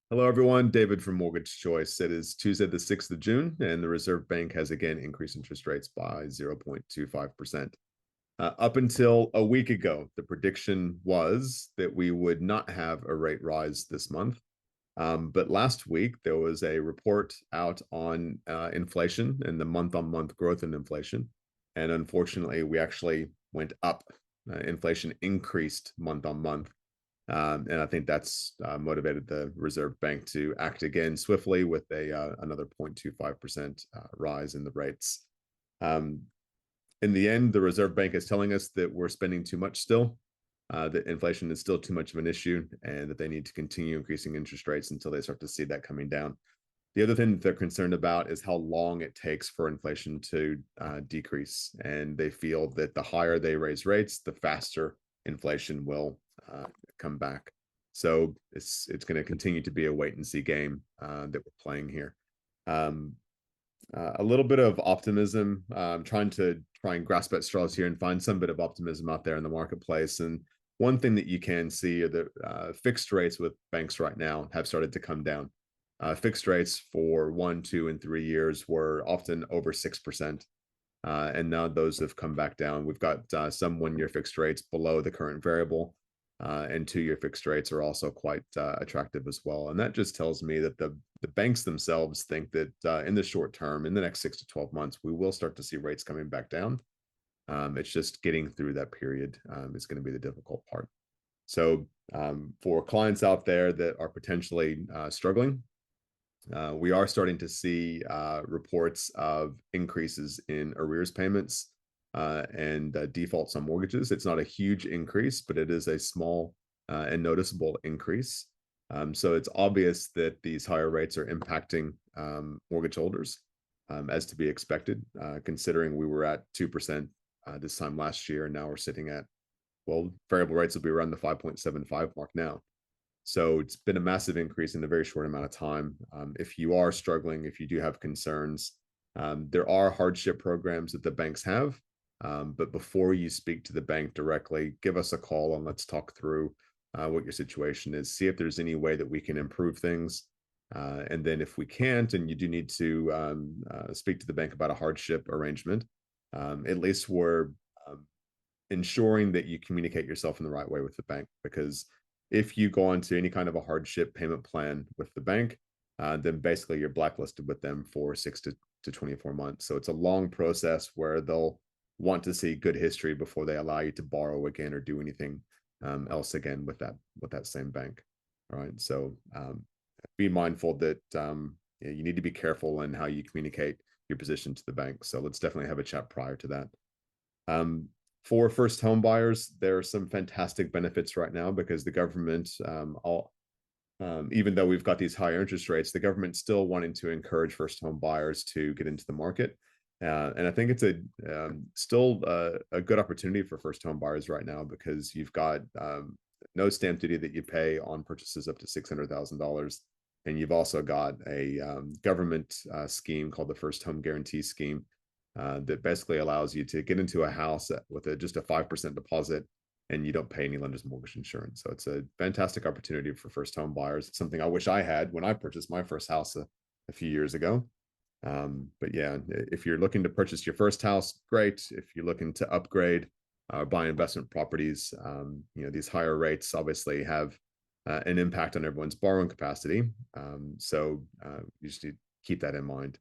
Hello, everyone. David from Mortgage Choice. It is Tuesday, the 6th of June, and the Reserve Bank has again increased interest rates by 0.25%. Up until a week ago, the prediction was that we would not have a rate rise this month. But last week, there was a report out on inflation and the month on month growth in inflation. And unfortunately, we actually went up. Inflation increased month on month. And I think that's motivated the Reserve Bank to act again swiftly with another 0.25% rise in the rates. Um, in the end, the Reserve Bank is telling us that we're spending too much still, that inflation is still too much of an issue, and that they need to continue increasing interest rates until they start to see that coming down. The other thing that they're concerned about is how long it takes for inflation to decrease. And they feel that the higher they raise rates, the faster inflation will come back. So it's going to continue to be a wait and see game that we're playing here. Um, a little bit of optimism. I'm trying to grasp at straws here and find some bit of optimism out there in the marketplace. And one thing that you can see are that fixed rates with banks right now have started to come down. Fixed rates for 1, 2, and 3 years were often over 6%. And now those have come back down. We've got some 1 year fixed rates below the current variable, and 2 year fixed rates are also quite attractive as well. And that just tells me that the banks themselves think that in the short term, in the next 6 to 12 months, we will start to see rates coming back down. It's just getting through that period is going to be the difficult part. So for clients out there that are potentially struggling, we are starting to see reports of increases in arrears payments and defaults on mortgages. It's not a huge increase, but it is a small and noticeable increase. So it's obvious that these higher rates are impacting mortgage holders, as to be expected, considering we were at 2% this time last year, and now we're sitting at, well, variable rates will be around the 5.75 mark now. So it's been a massive increase in a very short amount of time. If you are struggling, if you do have concerns, there are hardship programs that the banks have. But before you speak to the bank directly, give us a call and let's talk through what your situation is. See if there's any way that we can improve things. And then if we can't, and you do need to speak to the bank about a hardship arrangement, at least we're ensuring that you communicate yourself in the right way with the bank. Because if you go onto any kind of a hardship payment plan with the bank, then basically you're blacklisted with them for 6 to 24 months. So it's a long process where they'll want to see good history before they allow you to borrow again or do anything else again with that same bank. All right. So be mindful that you need to be careful in how you communicate your position to the bank. So let's definitely have a chat prior to that. For first home buyers, there are some fantastic benefits right now because the government, even though we've got these higher interest rates, the government's still wanting to encourage first home buyers to get into the market. And I think it's still a good opportunity for first home buyers right now because you've got no stamp duty that you pay on purchases up to $600,000. And you've also got a government scheme called the First Home Guarantee Scheme, that basically allows you to get into a house with just a 5% deposit and you don't pay any lender's mortgage insurance. So it's a fantastic opportunity for first home buyers. It's something I wish I had when I purchased my first house a few years ago. But yeah, if you're looking to purchase your first house, great. If you're looking to upgrade or buy investment properties, these higher rates obviously have an impact on everyone's borrowing capacity. So you just need to keep that in mind.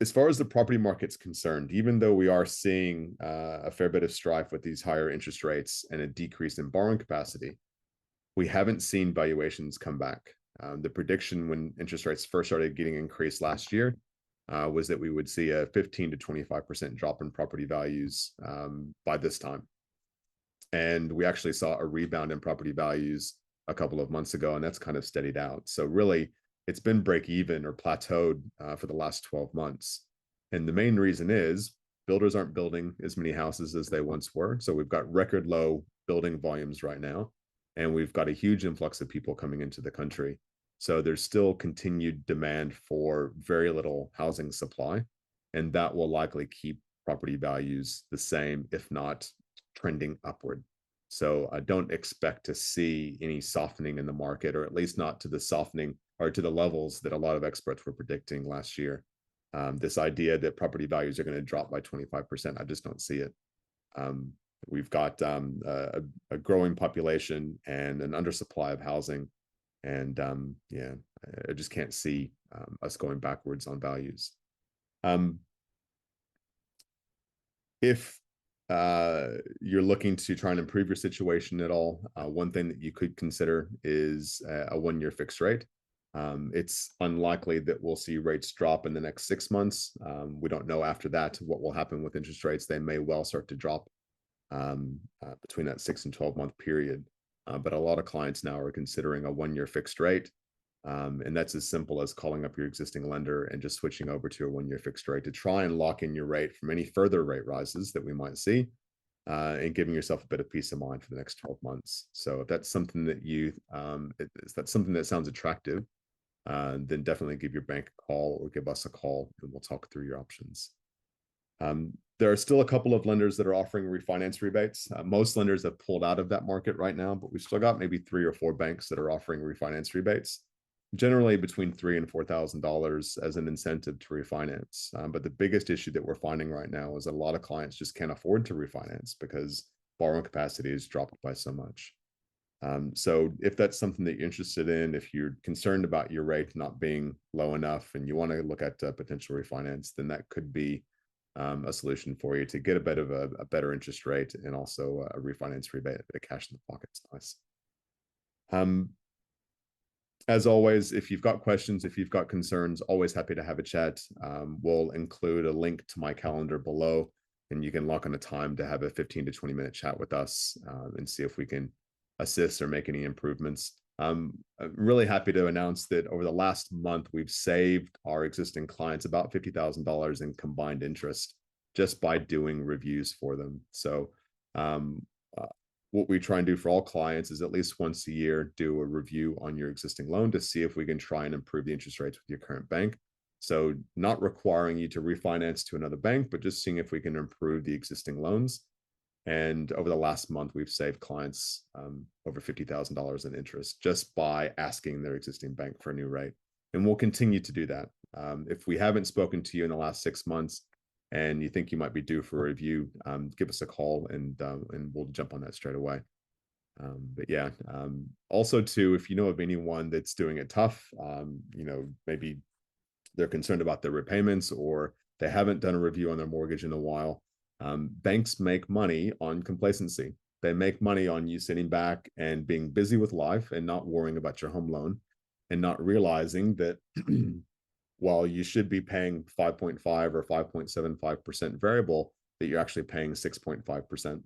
As far as the property market's concerned, even though we are seeing a fair bit of strife with these higher interest rates and a decrease in borrowing capacity, we haven't seen valuations come back. The prediction when interest rates first started getting increased last year was that we would see a 15 to 25% drop in property values by this time. And we actually saw a rebound in property values a couple of months ago, and that's kind of steadied out. So really, it's been break even or plateaued for the last 12 months. And the main reason is builders aren't building as many houses as they once were. So we've got record low building volumes right now. And we've got a huge influx of people coming into the country. So there's still continued demand for very little housing supply. And that will likely keep property values the same, if not trending upward. So I don't expect to see any softening in the market, or at least not to the softening or to the levels that a lot of experts were predicting last year. This idea that property values are going to drop by 25%, I just don't see it. Um, we've got a growing population and an undersupply of housing. And yeah, I just can't see us going backwards on values. If you're looking to try and improve your situation at all, one thing that you could consider is a 1-year fixed rate. It's unlikely that we'll see rates drop in the next 6 months. We don't know after that what will happen with interest rates. They may well start to drop between that 6 and 12-month period. But a lot of clients now are considering a 1-year fixed rate. And that's as simple as calling up your existing lender and just switching over to a 1-year fixed rate to try and lock in your rate from any further rate rises that we might see, and giving yourself a bit of peace of mind for the next 12 months. So if that's something that that's something that sounds attractive, then definitely give your bank a call or give us a call and we'll talk through your options. There are still a couple of lenders that are offering refinance rebates. Most lenders have pulled out of that market right now, but we've still got maybe 3 or 4 banks that are offering refinance rebates, generally between $3,000 and $4,000 as an incentive to refinance. But the biggest issue that we're finding right now is that a lot of clients just can't afford to refinance because borrowing capacity has dropped by so much. So if that's something that you're interested in, if you're concerned about your rate not being low enough and you want to look at potential refinance, then that could be a solution for you to get a bit of a better interest rate and also a refinance rebate, a cash in the pocket's nice. As always, if you've got questions, if you've got concerns, always happy to have a chat. We'll include a link to my calendar below, and you can lock on a time to have a 15 to 20-minute chat with us and see if we can assist or make any improvements. I'm really happy to announce that over the last month, we've saved our existing clients about $50,000 in combined interest just by doing reviews for them. So what we try and do for all clients is at least once a year, do a review on your existing loan to see if we can try and improve the interest rates with your current bank. So not requiring you to refinance to another bank, but just seeing if we can improve the existing loans. And over the last month, we've saved clients over $50,000 in interest just by asking their existing bank for a new rate. And we'll continue to do that. If we haven't spoken to you in the last 6 months and you think you might be due for a review, give us a call and we'll jump on that straight away. But yeah, also too, if you know of anyone that's doing it tough, maybe they're concerned about their repayments or they haven't done a review on their mortgage in a while. Banks make money on complacency. They make money on you sitting back and being busy with life and not worrying about your home loan and not realizing that while you should be paying 5.5 or 5.75% variable, that you're actually paying 6.5%. All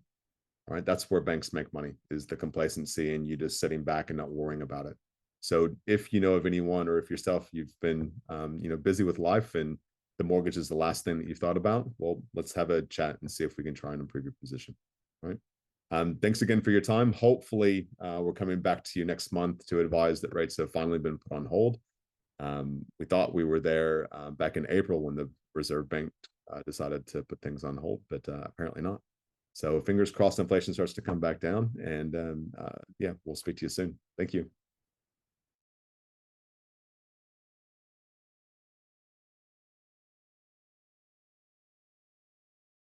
right, that's where banks make money, is the complacency and you just sitting back and not worrying about it. So if you know of anyone or if yourself, you've been busy with life and the mortgage is the last thing that you've thought about, well, let's have a chat and see if we can try and improve your position. All right. Thanks again for your time. Hopefully, we're coming back to you next month to advise that rates have finally been put on hold. We thought we were there back in April when the Reserve Bank decided to put things on hold, but apparently not. So fingers crossed inflation starts to come back down. And yeah, we'll speak to you soon. Thank you.